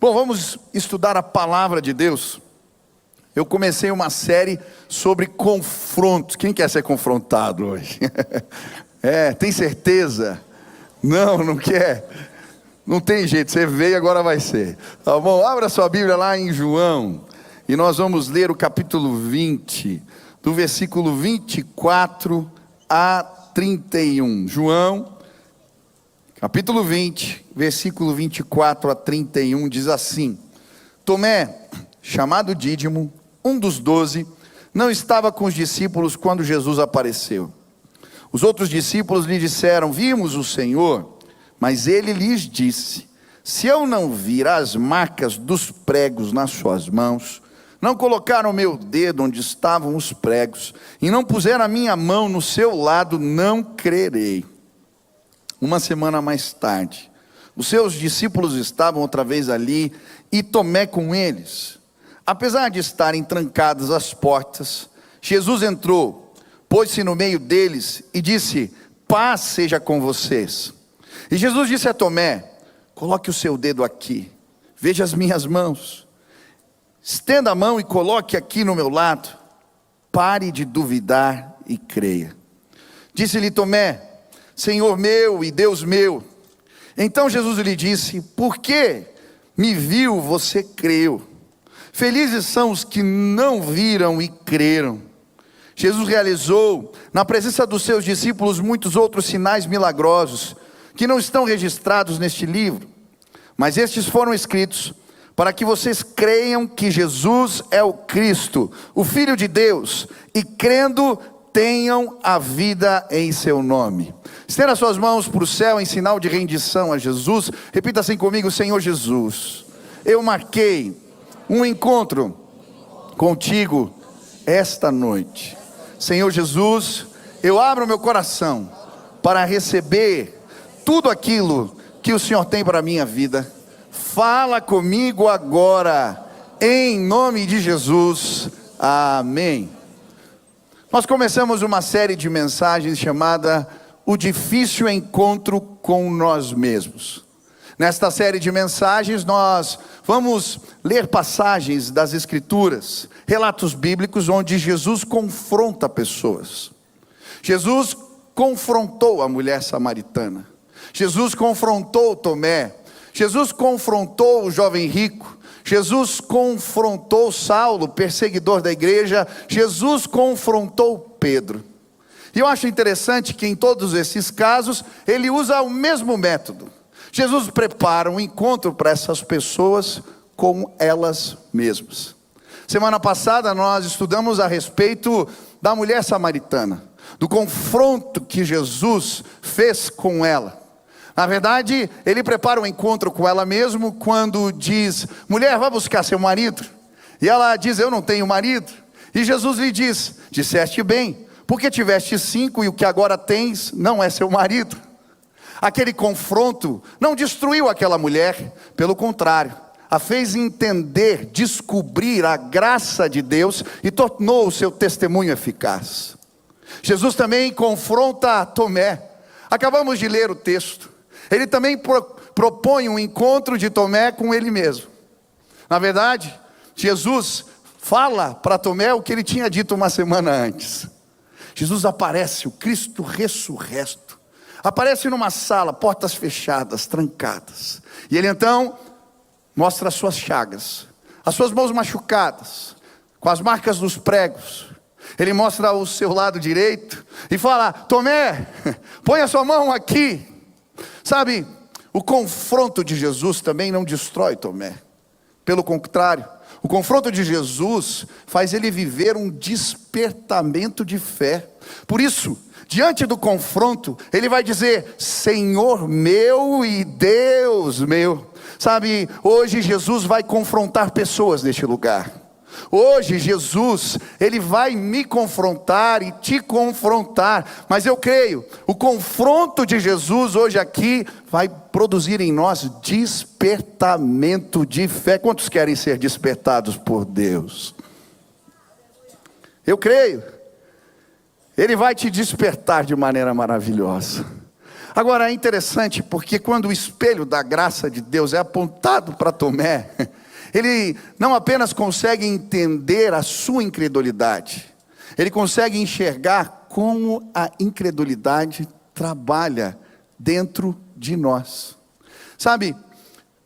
Bom, vamos estudar a palavra de Deus. Eu comecei uma série sobre confrontos. Quem quer ser confrontado hoje? Tem certeza? Não quer? Não tem jeito, você veio e agora vai ser. Tá bom? Abra sua Bíblia lá em João. E nós vamos ler o capítulo 20, do versículo 24 a 31. João, capítulo 20, versículo 24 a 31, diz assim: Tomé, chamado Dídimo, um dos 12, não estava com os discípulos quando Jesus apareceu. Os outros discípulos lhe disseram: vimos o Senhor. Mas ele lhes disse: se eu não vir as marcas dos pregos nas suas mãos, não colocar o meu dedo onde estavam os pregos, e não puser a minha mão no seu lado, não crerei. Uma semana mais tarde, os seus discípulos estavam outra vez ali, e Tomé com eles. Apesar de estarem trancadas as portas, Jesus entrou, pôs-se no meio deles e disse: paz seja com vocês. E Jesus disse a Tomé: coloque o seu dedo aqui, veja as minhas mãos, estenda a mão e coloque aqui no meu lado, pare de duvidar e creia. Disse-lhe Tomé: Senhor meu e Deus meu. Então Jesus lhe disse: porque me viu, você creu. Felizes são os que não viram e creram. Jesus realizou na presença dos seus discípulos muitos outros sinais milagrosos, que não estão registrados neste livro, mas estes foram escritos para que vocês creiam que Jesus é o Cristo, o Filho de Deus, e crendo tenham a vida em seu nome. Estenda suas mãos para o céu em sinal de rendição a Jesus. Repita assim comigo: Senhor Jesus, eu marquei um encontro contigo esta noite. Senhor Jesus, eu abro meu coração para receber tudo aquilo que o Senhor tem para a minha vida. Fala comigo agora, em nome de Jesus, amém. Nós começamos uma série de mensagens chamada O Difícil Encontro com Nós Mesmos. Nesta série de mensagens nós vamos ler passagens das Escrituras, relatos bíblicos onde Jesus confronta pessoas. Jesus confrontou a mulher samaritana. Jesus confrontou Tomé. Jesus confrontou o jovem rico. Jesus confrontou Saulo, perseguidor da igreja. Jesus confrontou Pedro. E eu acho interessante que em todos esses casos ele usa o mesmo método. Jesus prepara um encontro para essas pessoas com elas mesmas. Semana passada nós estudamos a respeito da mulher samaritana, do confronto que Jesus fez com ela. Na verdade, ele prepara um encontro com ela mesmo quando diz: mulher, vá buscar seu marido. E ela diz: eu não tenho marido. E Jesus lhe diz: disseste bem, porque tiveste 5 e o que agora tens não é seu marido. Aquele confronto não destruiu aquela mulher, pelo contrário, a fez entender, descobrir a graça de Deus e tornou o seu testemunho eficaz. Jesus também confronta Tomé. Acabamos de ler o texto. Ele também propõe um encontro de Tomé com ele mesmo. Na verdade, Jesus fala para Tomé o que ele tinha dito uma semana antes. Jesus aparece, o Cristo ressurreto, aparece numa sala, portas fechadas, trancadas. E ele então mostra as suas chagas, as suas mãos machucadas, com as marcas dos pregos. Ele mostra o seu lado direito e fala: Tomé, põe a sua mão aqui. Sabe, o confronto de Jesus também não destrói Tomé. Pelo contrário, o confronto de Jesus faz ele viver um despertamento de fé. Por isso, diante do confronto, ele vai dizer: Senhor meu e Deus meu. Sabe, hoje Jesus vai confrontar pessoas neste lugar. Hoje Jesus, ele vai me confrontar e te confrontar, mas eu creio, o confronto de Jesus hoje aqui vai produzir em nós despertamento de fé. Quantos querem ser despertados por Deus? Eu creio, ele vai te despertar de maneira maravilhosa. Agora é interessante porque quando o espelho da graça de Deus é apontado para Tomé, ele não apenas consegue entender a sua incredulidade, ele consegue enxergar como a incredulidade trabalha dentro de nós. Sabe,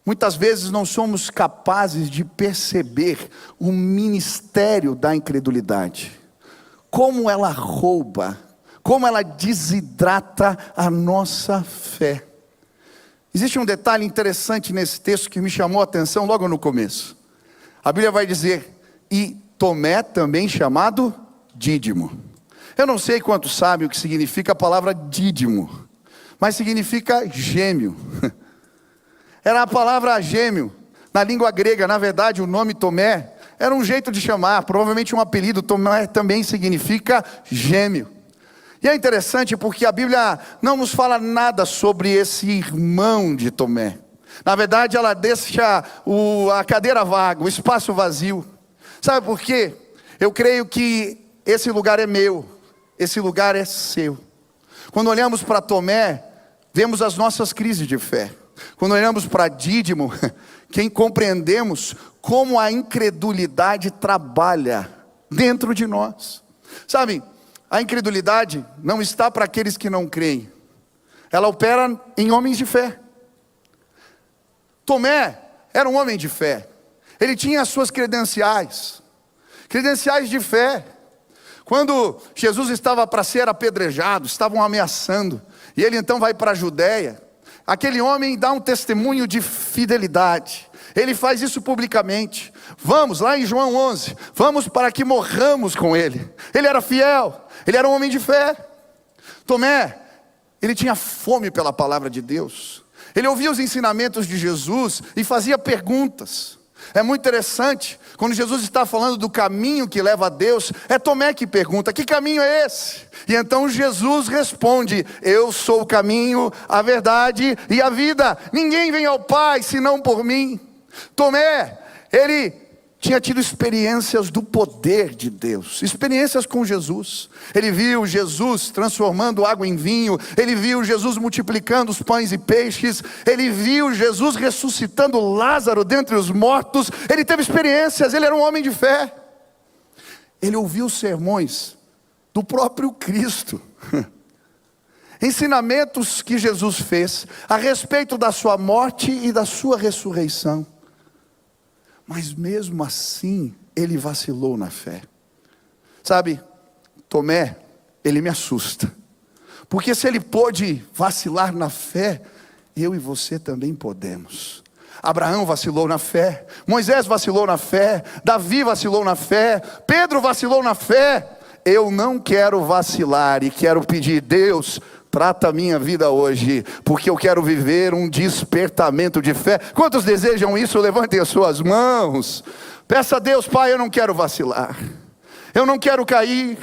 muitas vezes não somos capazes de perceber o ministério da incredulidade, como ela rouba, como ela desidrata a nossa fé. Existe um detalhe interessante nesse texto que me chamou a atenção logo no começo. A Bíblia vai dizer, e Tomé também chamado Dídimo. Eu não sei quantos sabem o que significa a palavra dídimo, mas significa gêmeo. Era a palavra gêmeo. Na língua grega, na verdade, o nome Tomé era um jeito de chamar, provavelmente um apelido. Tomé também significa gêmeo. E é interessante porque a Bíblia não nos fala nada sobre esse irmão de Tomé. Na verdade, ela deixa a cadeira vaga, o espaço vazio. Sabe por quê? Eu creio que esse lugar é meu, esse lugar é seu. Quando olhamos para Tomé, vemos as nossas crises de fé. Quando olhamos para Dídimo, quem compreendemos como a incredulidade trabalha dentro de nós. Sabe, a incredulidade não está para aqueles que não creem. Ela opera em homens de fé. Tomé era um homem de fé. Ele tinha as suas credenciais de fé. Quando Jesus estava para ser apedrejado, estavam ameaçando, e ele então vai para a Judéia, aquele homem dá um testemunho de fidelidade. Ele faz isso publicamente. Vamos, lá em João 11, vamos para que morramos com ele. Ele era fiel, ele era um homem de fé. Tomé, ele tinha fome pela palavra de Deus. Ele ouvia os ensinamentos de Jesus e fazia perguntas. É muito interessante, quando Jesus está falando do caminho que leva a Deus, é Tomé que pergunta, que caminho é esse? E então Jesus responde, eu sou o caminho, a verdade e a vida. Ninguém vem ao Pai senão por mim. Tomé, ele tinha tido experiências do poder de Deus, experiências com Jesus. Ele viu Jesus transformando água em vinho, ele viu Jesus multiplicando os pães e peixes, ele viu Jesus ressuscitando Lázaro dentre os mortos. Ele teve experiências, ele era um homem de fé. Ele ouviu sermões do próprio Cristo, ensinamentos que Jesus fez a respeito da sua morte e da sua ressurreição. Mas mesmo assim, ele vacilou na fé. Sabe, Tomé, ele me assusta. Porque se ele pôde vacilar na fé, eu e você também podemos. Abraão vacilou na fé, Moisés vacilou na fé, Davi vacilou na fé, Pedro vacilou na fé. Eu não quero vacilar e quero pedir, Deus, trata a minha vida hoje, porque eu quero viver um despertamento de fé. Quantos desejam isso? Levantem as suas mãos. Peça a Deus, Pai, eu não quero vacilar, eu não quero cair,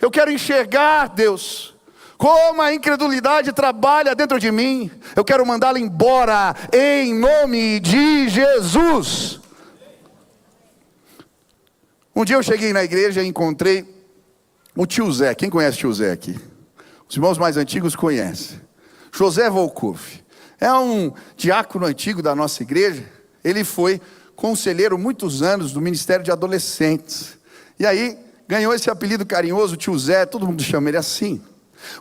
eu quero enxergar, Deus, como a incredulidade trabalha dentro de mim. Eu quero mandá-la embora, em nome de Jesus. Um dia eu cheguei na igreja e encontrei o tio Zé. Quem conhece o tio Zé aqui? Os irmãos mais antigos conhecem. José Volkov. É um diácono antigo da nossa igreja. Ele foi conselheiro muitos anos do Ministério de Adolescentes. E aí ganhou esse apelido carinhoso, tio Zé, todo mundo chama ele assim.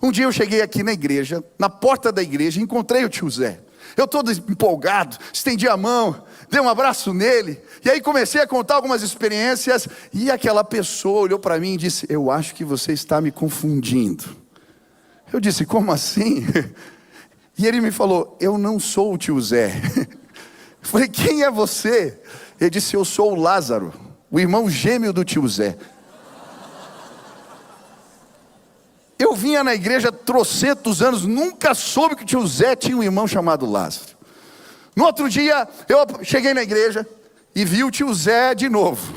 Um dia eu cheguei aqui na igreja, na porta da igreja, e encontrei o tio Zé. Eu todo empolgado, estendi a mão, dei um abraço nele, e aí comecei a contar algumas experiências, e aquela pessoa olhou para mim e disse, eu acho que você está me confundindo. Eu disse, como assim? E ele me falou, eu não sou o tio Zé. Eu falei, quem é você? Ele disse, eu sou o Lázaro, o irmão gêmeo do tio Zé. Eu vinha na igreja trocentos anos, nunca soube que o tio Zé tinha um irmão chamado Lázaro. No outro dia, eu cheguei na igreja e vi o tio Zé de novo.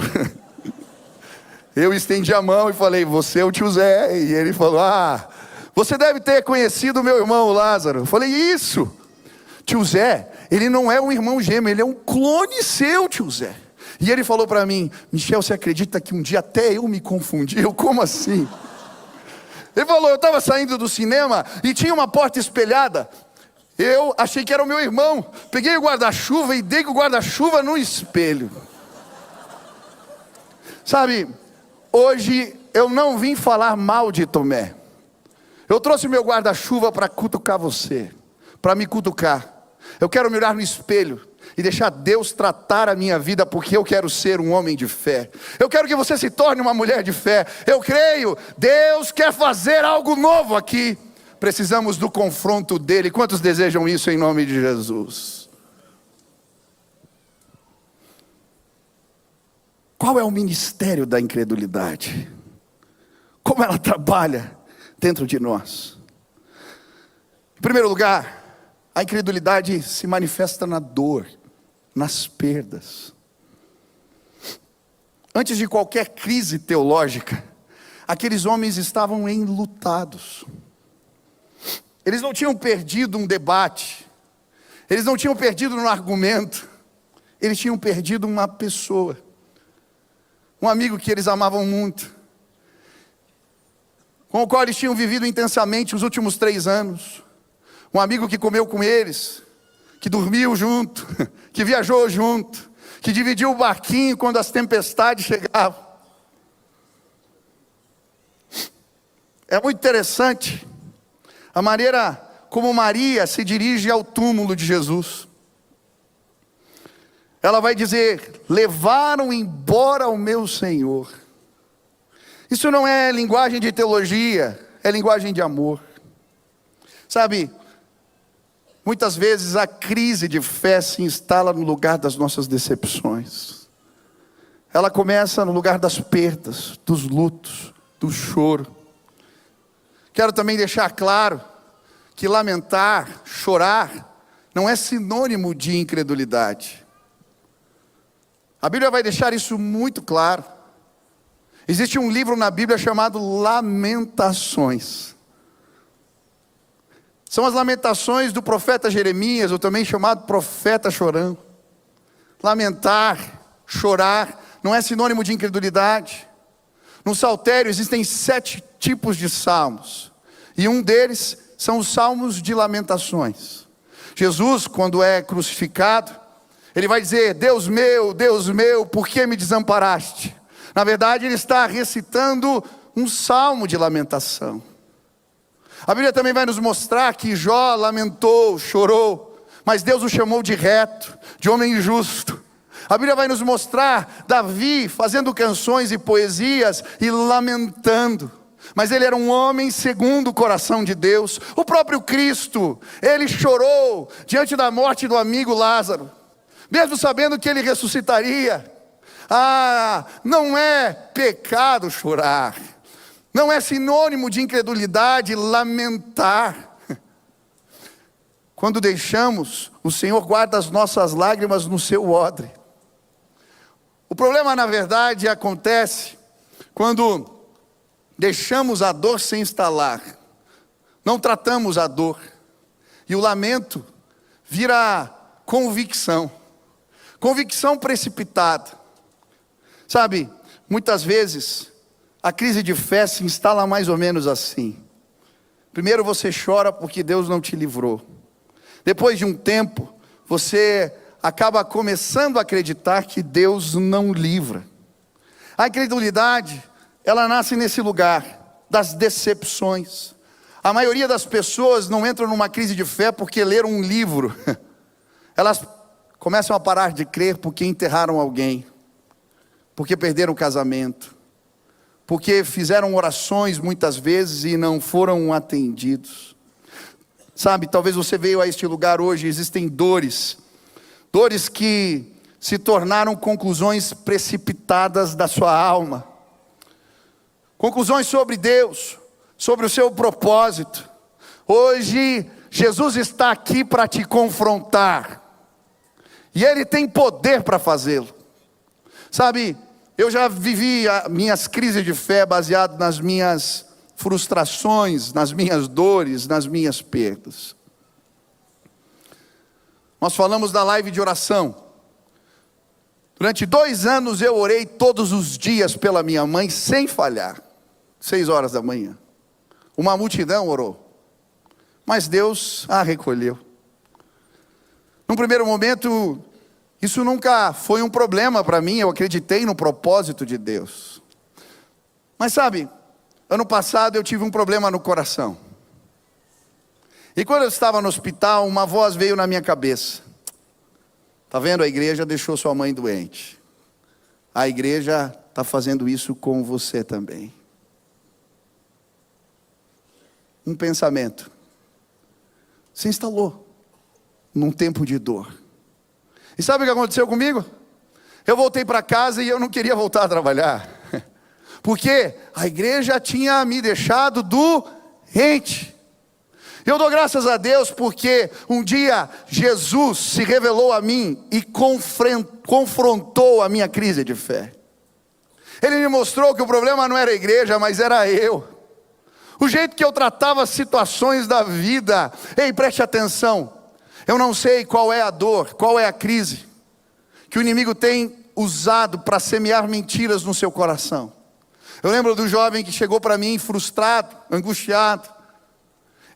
Eu estendi a mão e falei, você é o tio Zé? E ele falou, você deve ter conhecido o meu irmão Lázaro. Eu falei, isso. Tio Zé, ele não é um irmão gêmeo, ele é um clone seu, tio Zé. E ele falou para mim, Michel, você acredita que um dia até eu me confundi? Eu, como assim? Ele falou, eu estava saindo do cinema e tinha uma porta espelhada. Eu achei que era o meu irmão. Peguei o guarda-chuva e dei com o guarda-chuva no espelho. Sabe, hoje eu não vim falar mal de Tomé. Eu trouxe meu guarda-chuva para cutucar você, para me cutucar. Eu quero me olhar no espelho e deixar Deus tratar a minha vida, porque eu quero ser um homem de fé. Eu quero que você se torne uma mulher de fé. Eu creio, Deus quer fazer algo novo aqui. Precisamos do confronto dele. Quantos desejam isso em nome de Jesus? Qual é o ministério da incredulidade? Como ela trabalha dentro de nós? Em primeiro lugar, a incredulidade se manifesta na dor, nas perdas. Antes de qualquer crise teológica, aqueles homens estavam enlutados. Eles não tinham perdido um debate, eles não tinham perdido um argumento, eles tinham perdido uma pessoa, um amigo que eles amavam muito, com o qual eles tinham vivido intensamente os últimos 3 anos, um amigo que comeu com eles, que dormiu junto, que viajou junto, que dividiu o barquinho quando as tempestades chegavam. É muito interessante a maneira como Maria se dirige ao túmulo de Jesus. Ela vai dizer, levaram embora o meu Senhor. Isso não é linguagem de teologia, é linguagem de amor. Sabe, muitas vezes a crise de fé se instala no lugar das nossas decepções. Ela começa no lugar das perdas, dos lutos, do choro. Quero também deixar claro que lamentar, chorar, não é sinônimo de incredulidade. A Bíblia vai deixar isso muito claro. Existe um livro na Bíblia chamado Lamentações. São as lamentações do profeta Jeremias, ou também chamado profeta chorão. Lamentar, chorar, não é sinônimo de incredulidade. No saltério existem 7 tipos de salmos, e um deles são os salmos de lamentações. Jesus, quando é crucificado, ele vai dizer, Deus meu, por que me desamparaste? Na verdade, ele está recitando um salmo de lamentação. A Bíblia também vai nos mostrar que Jó lamentou, chorou, mas Deus o chamou de reto, de homem justo. A Bíblia vai nos mostrar Davi fazendo canções e poesias e lamentando, mas ele era um homem segundo o coração de Deus. O próprio Cristo, ele chorou diante da morte do amigo Lázaro, mesmo sabendo que ele ressuscitaria. Não é pecado chorar, não é sinônimo de incredulidade lamentar. Quando deixamos, o Senhor guarda as nossas lágrimas no seu odre. O problema, na verdade, acontece quando deixamos a dor se instalar, não tratamos a dor, e o lamento vira convicção precipitada. Sabe, muitas vezes a crise de fé se instala mais ou menos assim. Primeiro você chora porque Deus não te livrou. Depois de um tempo, você acaba começando a acreditar que Deus não livra. A incredulidade, ela nasce nesse lugar das decepções. A maioria das pessoas não entram numa crise de fé porque leram um livro. Elas começam a parar de crer porque enterraram alguém, porque perderam o casamento, porque fizeram orações muitas vezes e não foram atendidos. Sabe, talvez você veio a este lugar hoje, existem dores que se tornaram conclusões precipitadas da sua alma, conclusões sobre Deus, sobre o seu propósito. Hoje Jesus está aqui para te confrontar, e Ele tem poder para fazê-lo. Sabe, eu já vivi minhas crises de fé baseado nas minhas frustrações, nas minhas dores, nas minhas perdas. Nós falamos da live de oração. Durante 2 anos eu orei todos os dias pela minha mãe, sem falhar. 6 horas da manhã. uma multidão orou, mas Deus a recolheu. Num primeiro momento, isso nunca foi um problema para mim, eu acreditei no propósito de Deus. Mas sabe, ano passado eu tive um problema no coração. E quando eu estava no hospital, uma voz veio na minha cabeça. Está vendo? A igreja deixou sua mãe doente. A igreja está fazendo isso com você também. Um pensamento se instalou num tempo de dor. E sabe o que aconteceu comigo? Eu voltei para casa e eu não queria voltar a trabalhar. Porque a igreja tinha me deixado doente. Eu dou graças a Deus porque um dia Jesus se revelou a mim e confrontou a minha crise de fé. Ele me mostrou que o problema não era a igreja, mas era eu. O jeito que eu tratava as situações da vida. Ei, preste atenção. Eu não sei qual é a dor, qual é a crise que o inimigo tem usado para semear mentiras no seu coração. Eu lembro do jovem que chegou para mim frustrado, angustiado.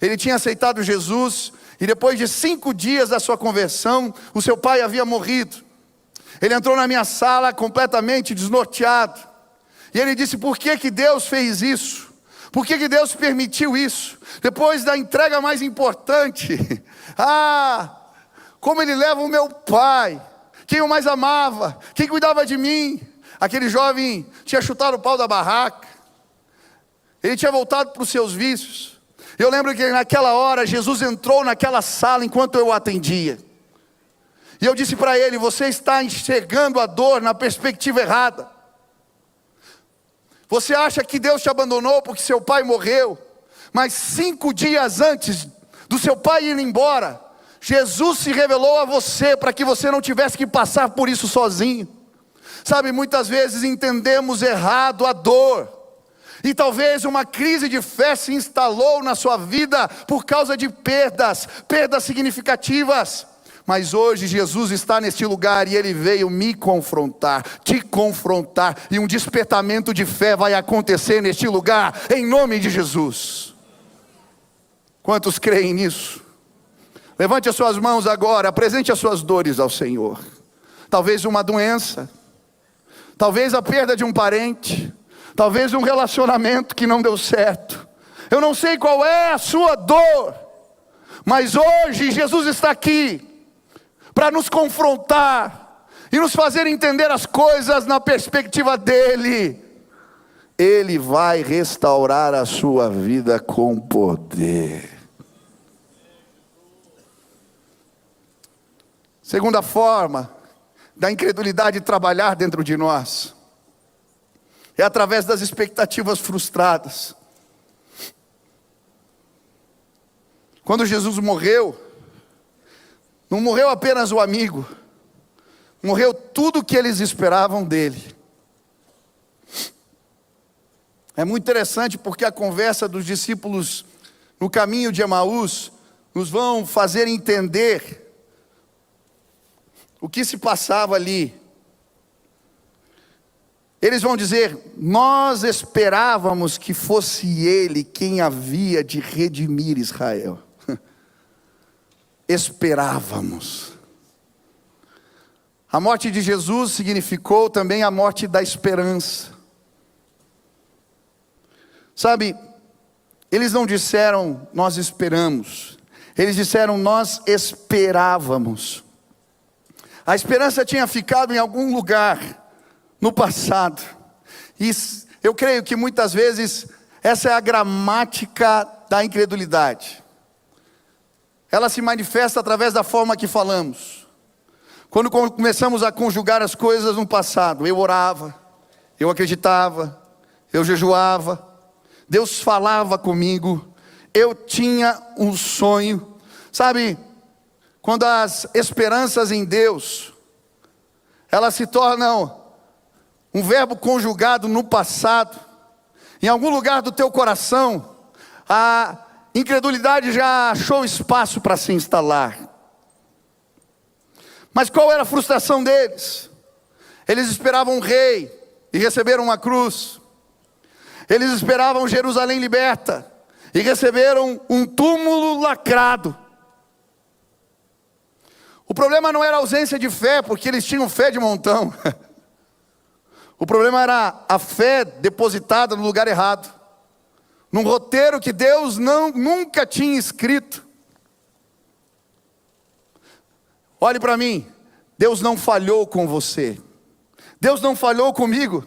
Ele tinha aceitado Jesus e depois de 5 dias da sua conversão, o seu pai havia morrido. Ele entrou na minha sala completamente desnorteado. E ele disse: por que Deus fez isso? Por que Deus permitiu isso? Depois da entrega mais importante. Como ele leva o meu pai, quem eu mais amava, quem cuidava de mim. Aquele jovem tinha chutado o pau da barraca. Ele tinha voltado para os seus vícios. Eu lembro que naquela hora Jesus entrou naquela sala enquanto eu o atendia. E eu disse para ele: você está enxergando a dor na perspectiva errada. Você acha que Deus te abandonou porque seu pai morreu. Mas 5 dias antes do seu pai ir embora, Jesus se revelou a você para que você não tivesse que passar por isso sozinho. Sabe, muitas vezes entendemos errado a dor. E talvez uma crise de fé se instalou na sua vida por causa de perdas significativas. Mas hoje Jesus está neste lugar e Ele veio me confrontar, te confrontar. E um despertamento de fé vai acontecer neste lugar, em nome de Jesus. Quantos creem nisso? Levante as suas mãos agora, apresente as suas dores ao Senhor. Talvez uma doença, talvez a perda de um parente, talvez um relacionamento que não deu certo. Eu não sei qual é a sua dor, mas hoje Jesus está aqui para nos confrontar e nos fazer entender as coisas na perspectiva dEle. Ele vai restaurar a sua vida com poder. Segunda forma da incredulidade trabalhar dentro de nós é através das expectativas frustradas. Quando Jesus morreu, não morreu apenas o amigo, morreu tudo o que eles esperavam dele. É muito interessante porque a conversa dos discípulos no caminho de Emaús nos vão fazer entender o que se passava ali. Eles vão dizer: nós esperávamos que fosse Ele quem havia de redimir Israel. Esperávamos. A morte de Jesus significou também a morte da esperança. Sabe, eles não disseram nós esperamos, eles disseram nós esperávamos. A esperança tinha ficado em algum lugar no passado. E eu creio que muitas vezes essa é a gramática da incredulidade. Ela se manifesta através da forma que falamos. Quando começamos a conjugar as coisas no passado, eu orava, eu acreditava, eu jejuava, Deus falava comigo, eu tinha um sonho. Sabe, quando as esperanças em Deus, elas se tornam um verbo conjugado no passado, em algum lugar do teu coração, a incredulidade já achou espaço para se instalar. Mas qual era a frustração deles? Eles esperavam um rei e receberam uma cruz. Eles esperavam Jerusalém liberta e receberam um túmulo lacrado. O problema não era a ausência de fé, porque eles tinham fé de montão. O problema era a fé depositada no lugar errado, num roteiro que Deus nunca tinha escrito. Olhe para mim, Deus não falhou com você, Deus não falhou comigo,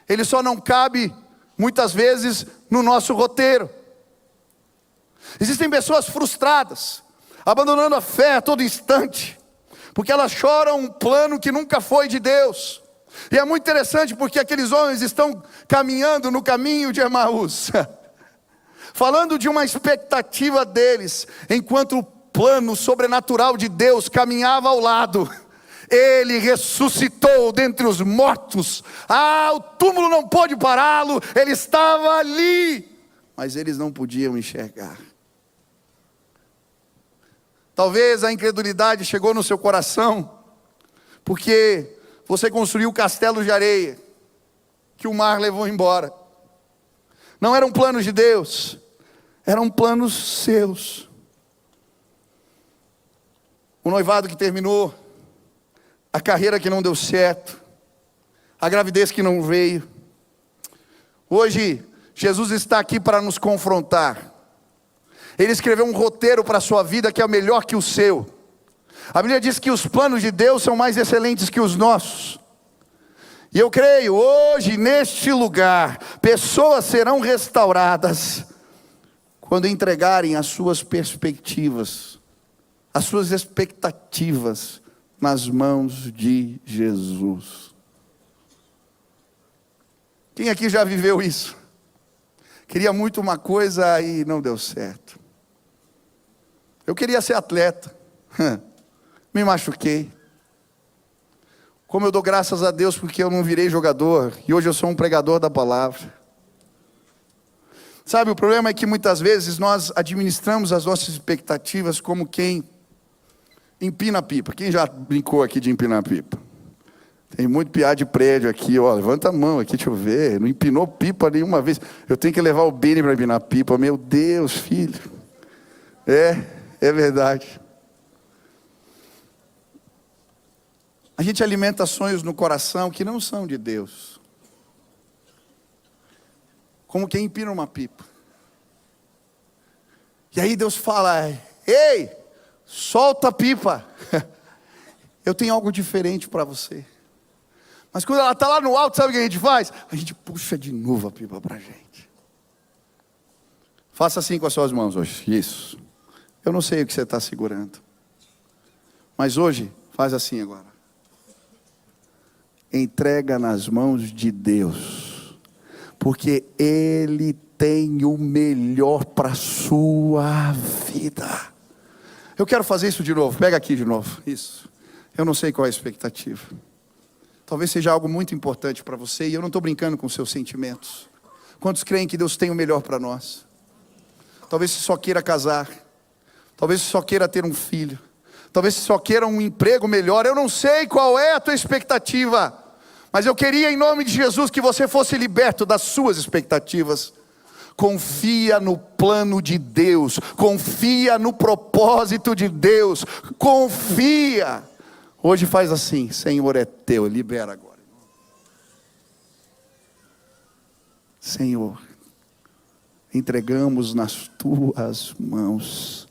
Ele só não cabe muitas vezes no nosso roteiro. Existem pessoas frustradas, abandonando a fé a todo instante, porque elas choram um plano que nunca foi de Deus. E é muito interessante porque aqueles homens estão caminhando no caminho de Emaús, falando de uma expectativa deles, enquanto o plano sobrenatural de Deus caminhava ao lado. Ele ressuscitou dentre os mortos. O túmulo não pôde pará-lo, ele estava ali, mas eles não podiam enxergar. Talvez a incredulidade chegou no seu coração, porque você construiu castelos de areia, que o mar levou embora. Não eram planos de Deus, eram planos seus. O noivado que terminou, a carreira que não deu certo, a gravidez que não veio. Hoje, Jesus está aqui para nos confrontar. Ele escreveu um roteiro para a sua vida que é melhor que o seu. A Bíblia diz que os planos de Deus são mais excelentes que os nossos. E eu creio, hoje, neste lugar, pessoas serão restauradas quando entregarem as suas perspectivas, as suas expectativas nas mãos de Jesus. Quem aqui já viveu isso? Queria muito uma coisa e não deu certo. Eu queria ser atleta, me machuquei. Como eu dou graças a Deus porque eu não virei jogador, e hoje eu sou um pregador da palavra. Sabe, o problema é que muitas vezes nós administramos as nossas expectativas como quem empina a pipa. Quem já brincou aqui de empinar a pipa? Tem muito piá de prédio aqui, ó, levanta a mão aqui, deixa eu ver. Não empinou pipa nenhuma vez. Eu tenho que levar o Bini para empinar pipa. Meu Deus, filho. É verdade. A gente alimenta sonhos no coração que não são de Deus. Como quem empina uma pipa. E aí Deus fala: ei, solta a pipa. Eu tenho algo diferente para você. Mas quando ela está lá no alto, sabe o que a gente faz? A gente puxa de novo a pipa para a gente. Faça assim com as suas mãos hoje. Isso. Eu não sei o que você está segurando. Mas hoje, faz assim agora. Entrega nas mãos de Deus. Porque Ele tem o melhor para a sua vida. Eu quero fazer isso de novo. Pega aqui de novo. Isso. Eu não sei qual é a expectativa. Talvez seja algo muito importante para você, e eu não estou brincando com seus sentimentos. Quantos creem que Deus tem o melhor para nós? Talvez você só queira casar, talvez você só queira ter um filho, talvez você só queira um emprego melhor. Eu não sei qual é a tua expectativa, mas eu queria, em nome de Jesus, que você fosse liberto das suas expectativas. Confia no plano de Deus, confia no propósito de Deus, confia. Hoje faz assim: Senhor, é teu, libera agora. Senhor, entregamos nas tuas mãos,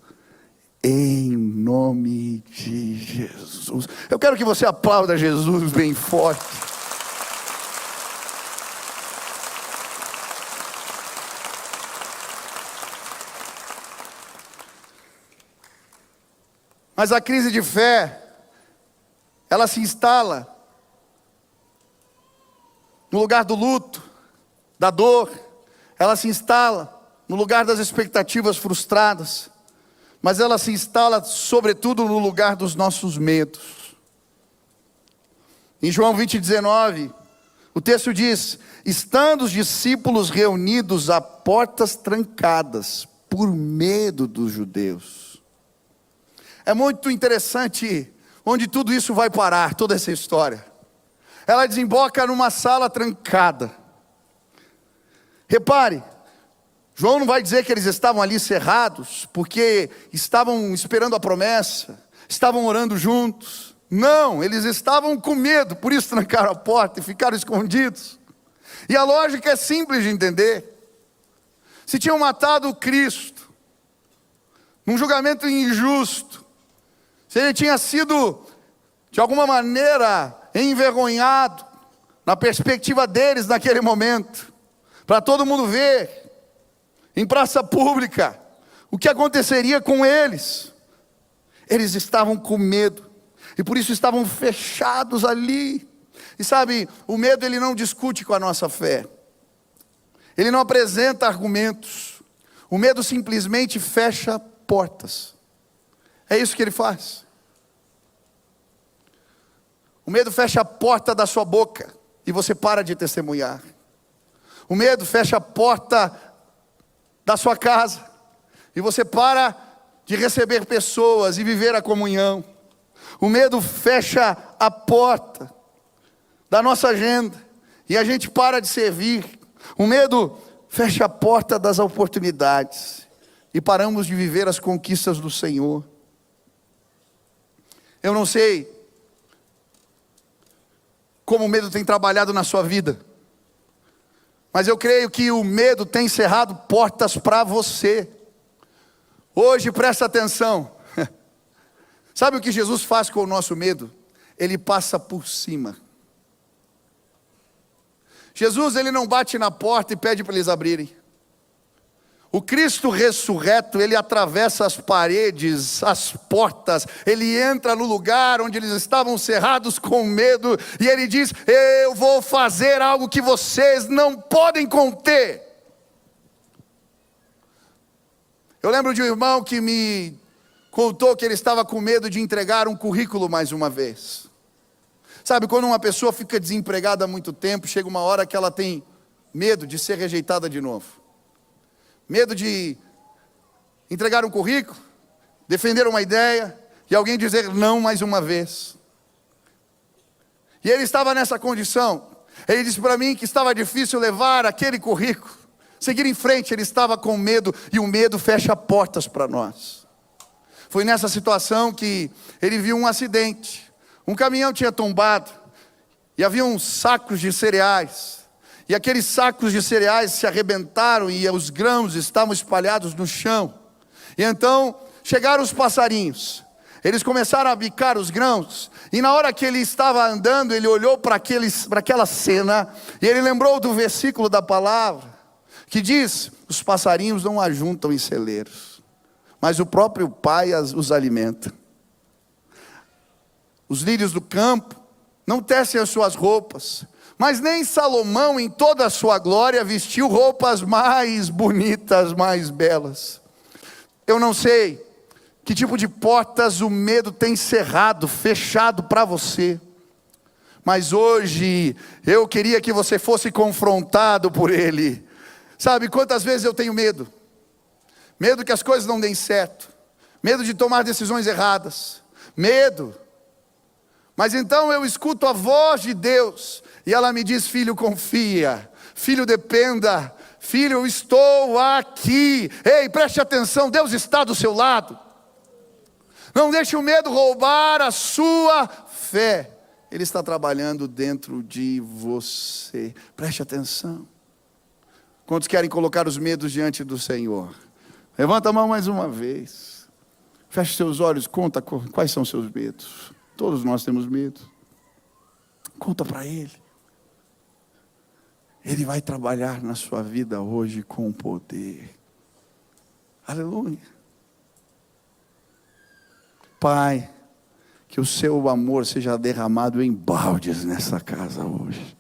em nome de Jesus. Eu quero que você aplauda Jesus bem forte. Mas a crise de fé, ela se instala no lugar do luto, da dor. Ela se instala no lugar das expectativas frustradas. Mas ela se instala sobretudo no lugar dos nossos medos. Em João 20:19, o texto diz: estando os discípulos reunidos a portas trancadas, por medo dos judeus. É muito interessante onde tudo isso vai parar, toda essa história. Ela desemboca numa sala trancada. Repare, João não vai dizer que eles estavam ali cerrados, porque estavam esperando a promessa, estavam orando juntos. Não, eles estavam com medo, por isso trancaram a porta e ficaram escondidos. E a lógica é simples de entender. Se tinham matado Cristo, num julgamento injusto, se ele tinha sido, de alguma maneira, envergonhado, na perspectiva deles naquele momento, para todo mundo ver, em praça pública, o que aconteceria com eles? Eles estavam com medo, e por isso estavam fechados ali. E sabe, o medo ele não discute com a nossa fé, ele não apresenta argumentos, o medo simplesmente fecha portas. É isso que ele faz. O medo fecha a porta da sua boca, e você para de testemunhar. O medo fecha a porta da sua casa, e você para de receber pessoas e viver a comunhão. O medo fecha a porta da nossa agenda, e a gente para de servir. O medo fecha a porta das oportunidades, e paramos de viver as conquistas do Senhor. Eu não sei como o medo tem trabalhado na sua vida, mas eu creio que o medo tem cerrado portas para você. Hoje presta atenção. Sabe o que Jesus faz com o nosso medo? Ele passa por cima. Jesus, ele não bate na porta e pede para eles abrirem. O Cristo ressurreto, ele atravessa as paredes, as portas, ele entra no lugar onde eles estavam cerrados com medo, e ele diz: eu vou fazer algo que vocês não podem conter. Eu lembro de um irmão que me contou que ele estava com medo de entregar um currículo mais uma vez. Sabe, quando uma pessoa fica desempregada há muito tempo, chega uma hora que ela tem medo de ser rejeitada de novo. Medo de entregar um currículo, defender uma ideia, e alguém dizer não mais uma vez. E ele estava nessa condição. Ele disse para mim que estava difícil levar aquele currículo, seguir em frente. Ele estava com medo, e o medo fecha portas para nós. Foi nessa situação que ele viu um acidente. Um caminhão tinha tombado, e havia uns sacos de cereais, e aqueles sacos de cereais se arrebentaram, e os grãos estavam espalhados no chão. E então chegaram os passarinhos, eles começaram a bicar os grãos, e na hora que ele estava andando, ele olhou para aquela cena, e ele lembrou do versículo da palavra, que diz: os passarinhos não ajuntam em celeiros, mas o próprio Pai os alimenta. Os lírios do campo não tecem as suas roupas, mas nem Salomão em toda a sua glória vestiu roupas mais bonitas, mais belas. Eu não sei que tipo de portas o medo tem cerrado, fechado para você, mas hoje eu queria que você fosse confrontado por ele. Sabe quantas vezes eu tenho medo? Medo que as coisas não deem certo, medo de tomar decisões erradas, medo. Mas então eu escuto a voz de Deus, e ela me diz: filho, confia, filho, dependa, filho, eu estou aqui. Ei, preste atenção, Deus está do seu lado. Não deixe o medo roubar a sua fé, Ele está trabalhando dentro de você. Preste atenção. Quantos querem colocar os medos diante do Senhor? Levanta a mão mais uma vez, feche seus olhos, conta quais são os seus medos. Todos nós temos medo. Conta para Ele. Ele vai trabalhar na sua vida hoje com poder. Aleluia. Pai, que o seu amor seja derramado em baldes nessa casa hoje.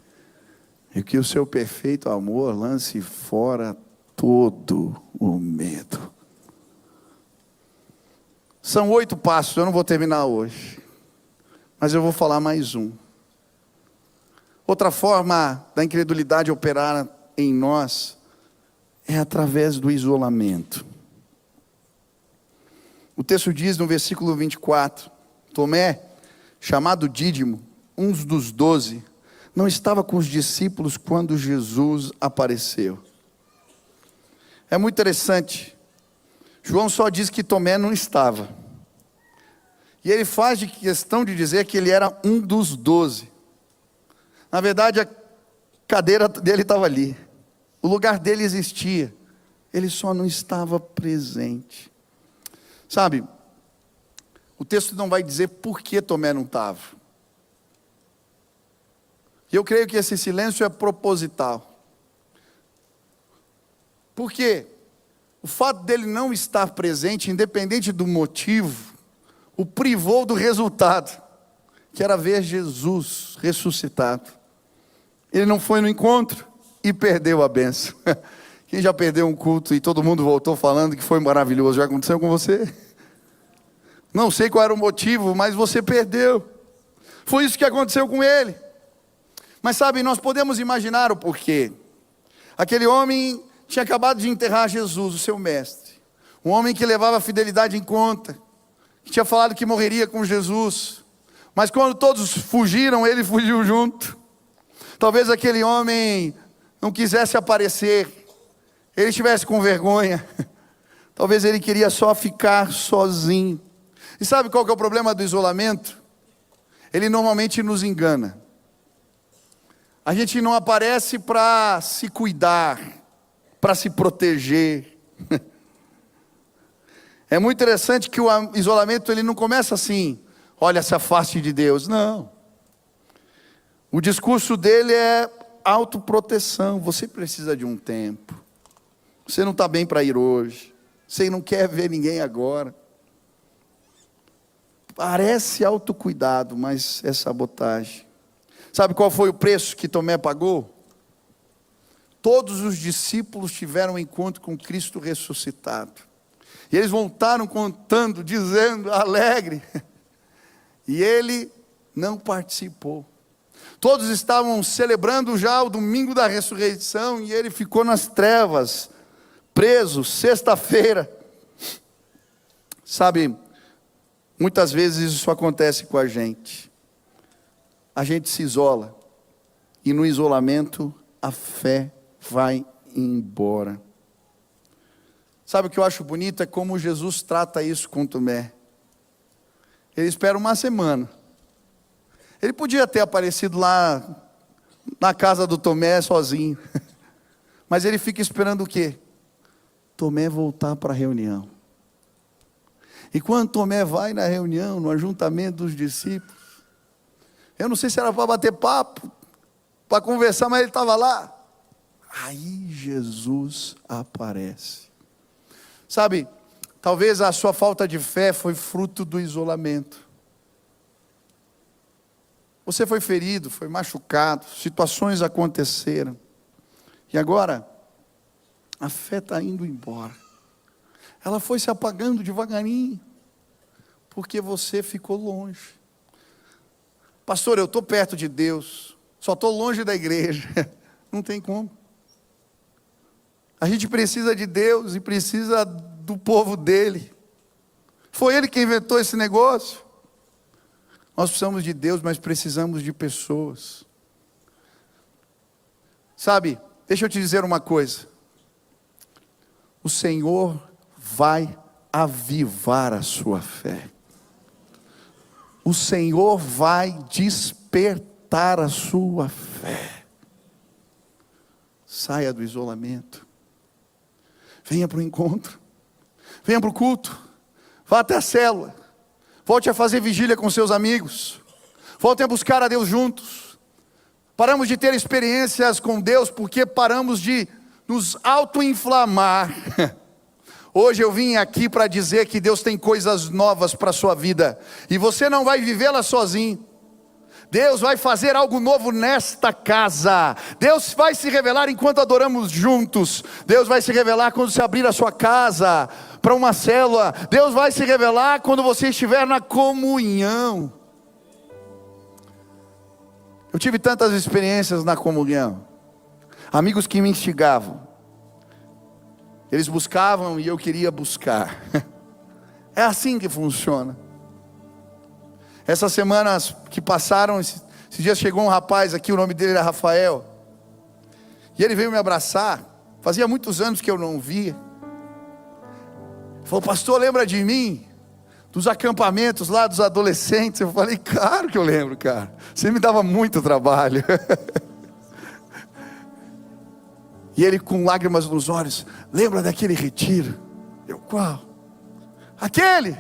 E que o seu perfeito amor lance fora todo o medo. São 8 passos, eu não vou terminar hoje, mas eu vou falar mais um. Outra forma da incredulidade operar em nós é através do isolamento. O texto diz no versículo 24: Tomé, chamado Dídimo, um dos 12, não estava com os discípulos quando Jesus apareceu. É muito interessante. João só diz que Tomé não estava. E ele faz de questão de dizer que ele era um dos 12. Na verdade, a cadeira dele estava ali. O lugar dele existia. Ele só não estava presente. Sabe, o texto não vai dizer por que Tomé não estava. E eu creio que esse silêncio é proposital. Por quê? O fato dele não estar presente, independente do motivo, o privou do resultado, que era ver Jesus ressuscitado. Ele não foi no encontro e perdeu a bênção. Quem já perdeu um culto e todo mundo voltou falando que foi maravilhoso? Já aconteceu com você? Não sei qual era o motivo, mas você perdeu. Foi isso que aconteceu com ele. Mas sabe, nós podemos imaginar o porquê. Aquele homem tinha acabado de enterrar Jesus, o seu mestre. Um homem que levava a fidelidade em conta, que tinha falado que morreria com Jesus. Mas quando todos fugiram, ele fugiu junto. Talvez aquele homem não quisesse aparecer, ele estivesse com vergonha. Talvez ele queria só ficar sozinho. E sabe qual que é o problema do isolamento? Ele normalmente nos engana. A gente não aparece para se cuidar, para se proteger. É muito interessante que o isolamento ele não começa assim, olha, se afaste de Deus. Não. O discurso dele é autoproteção. Você precisa de um tempo. Você não está bem para ir hoje. Você não quer ver ninguém agora. Parece autocuidado, mas é sabotagem. Sabe qual foi o preço que Tomé pagou? Todos os discípulos tiveram um encontro com Cristo ressuscitado. E eles voltaram contando, dizendo, alegre. E ele não participou. Todos estavam celebrando já o domingo da ressurreição e ele ficou nas trevas, preso, sexta-feira. Sabe, muitas vezes isso acontece com a gente. A gente se isola e no isolamento a fé vai embora. Sabe o que eu acho bonito? É como Jesus trata isso com Tomé. Ele espera uma semana. Ele podia ter aparecido lá na casa do Tomé sozinho. Mas ele fica esperando o quê? Tomé voltar para a reunião. E quando Tomé vai na reunião, no ajuntamento dos discípulos, eu não sei se era para bater papo, para conversar, mas ele estava lá. Aí Jesus aparece. Sabe, talvez a sua falta de fé foi fruto do isolamento. Você foi ferido, foi machucado, situações aconteceram. E agora, a fé está indo embora. Ela foi se apagando devagarinho, porque você ficou longe. Pastor, eu estou perto de Deus, só estou longe da igreja. Não tem como. A gente precisa de Deus e precisa do povo dele. Foi ele que inventou esse negócio. Nós precisamos de Deus, mas precisamos de pessoas. Sabe, deixa eu te dizer uma coisa. O Senhor vai avivar a sua fé. O Senhor vai despertar a sua fé. Saia do isolamento. Venha para o encontro. Venha para o culto. Vá até a célula. Volte a fazer vigília com seus amigos. Voltem a buscar a Deus juntos. Paramos de ter experiências com Deus porque paramos de nos auto-inflamar. Hoje eu vim aqui para dizer que Deus tem coisas novas para a sua vida. E você não vai vivê-las sozinho. Deus vai fazer algo novo nesta casa. Deus vai se revelar enquanto adoramos juntos. Deus vai se revelar quando você abrir a sua casa para uma célula. Deus vai se revelar quando você estiver na comunhão. Eu tive tantas experiências na comunhão. Amigos que me instigavam. Eles buscavam e eu queria buscar. É assim que funciona. Essas semanas que passaram, esses dias chegou um rapaz aqui, o nome dele era Rafael. E ele veio me abraçar. Fazia muitos anos que eu não via. Falou: pastor, lembra de mim? Dos acampamentos lá dos adolescentes. Eu falei: claro que eu lembro, cara. Você me dava muito trabalho. E ele, com lágrimas nos olhos: lembra daquele retiro? Eu: qual? Aquele.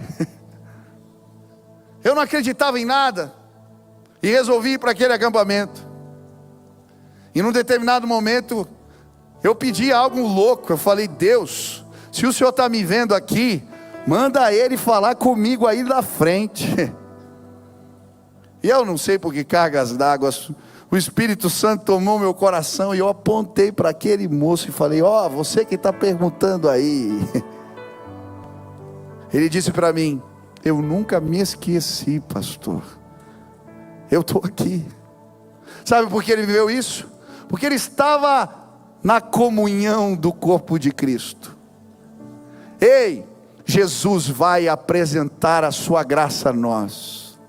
Eu não acreditava em nada e resolvi ir para aquele acampamento. E num determinado momento eu pedi algo louco. Eu falei: Deus, se o Senhor está me vendo aqui, manda ele falar comigo aí na frente. E eu não sei por que cargas d'água, o Espírito Santo tomou meu coração e eu apontei para aquele moço e falei: ó, você que está perguntando aí. Ele disse para mim: eu nunca me esqueci, pastor. Eu estou aqui. Sabe por que ele viveu isso? Porque ele estava na comunhão do corpo de Cristo. Ei, Jesus vai apresentar a sua graça a nós.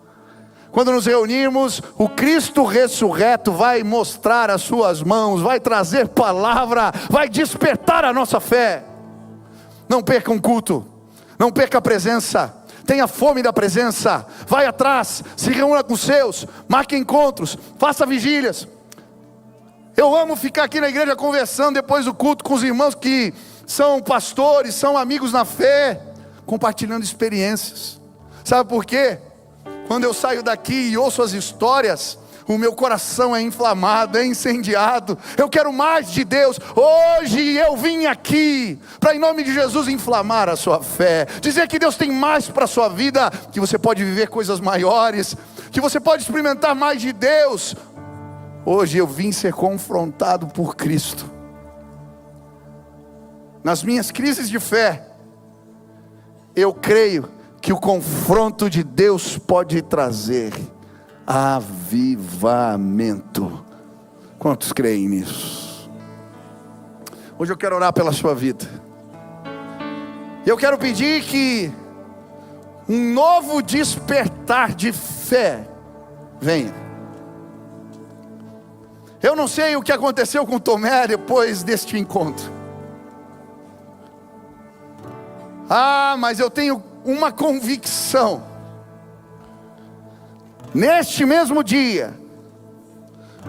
Quando nos reunirmos, o Cristo ressurreto vai mostrar as suas mãos, vai trazer palavra, vai despertar a nossa fé. Não perca um culto, não perca a presença, tenha fome da presença, vai atrás, se reúna com os seus, marque encontros, faça vigílias. Eu amo ficar aqui na igreja conversando depois do culto com os irmãos que são pastores, são amigos na fé, compartilhando experiências. Sabe por quê? Quando eu saio daqui e ouço as histórias, o meu coração é inflamado, é incendiado. Eu quero mais de Deus. Hoje eu vim aqui para, em nome de Jesus, inflamar a sua fé, dizer que Deus tem mais para a sua vida, que você pode viver coisas maiores, que você pode experimentar mais de Deus. Hoje eu vim ser confrontado por Cristo. Nas minhas crises de fé, eu creio que o confronto de Deus pode trazer avivamento. Quantos creem nisso? Hoje eu quero orar pela sua vida. Eu quero pedir que um novo despertar de fé venha. Eu não sei o que aconteceu com Tomé depois deste encontro. Mas eu tenho uma convicção. Neste mesmo dia,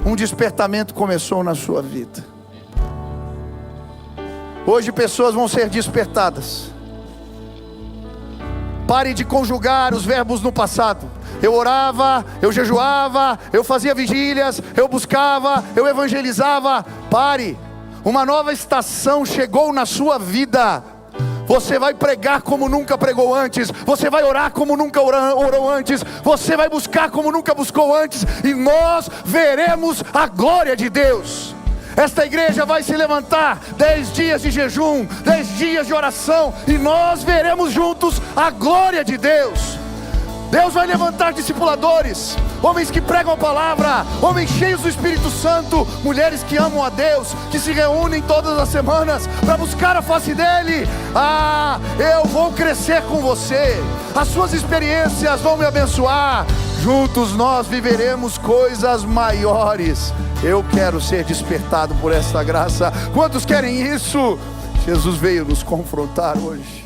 um despertamento começou na sua vida. Hoje pessoas vão ser despertadas. Pare de conjugar os verbos no passado. Eu orava, eu jejuava, eu fazia vigílias, eu buscava, eu evangelizava. Pare. Uma nova estação chegou na sua vida. Você vai pregar como nunca pregou antes. Você vai orar como nunca orou antes. Você vai buscar como nunca buscou antes. E nós veremos a glória de Deus. Esta igreja vai se levantar 10 dias de jejum, 10 dias de oração, e nós veremos juntos a glória de Deus. Deus vai levantar discipuladores, homens que pregam a palavra, homens cheios do Espírito Santo, mulheres que amam a Deus, que se reúnem todas as semanas para buscar a face dEle. Eu vou crescer com você, as suas experiências vão me abençoar, juntos nós viveremos coisas maiores. Eu quero ser despertado por esta graça. Quantos querem isso? Jesus veio nos confrontar hoje.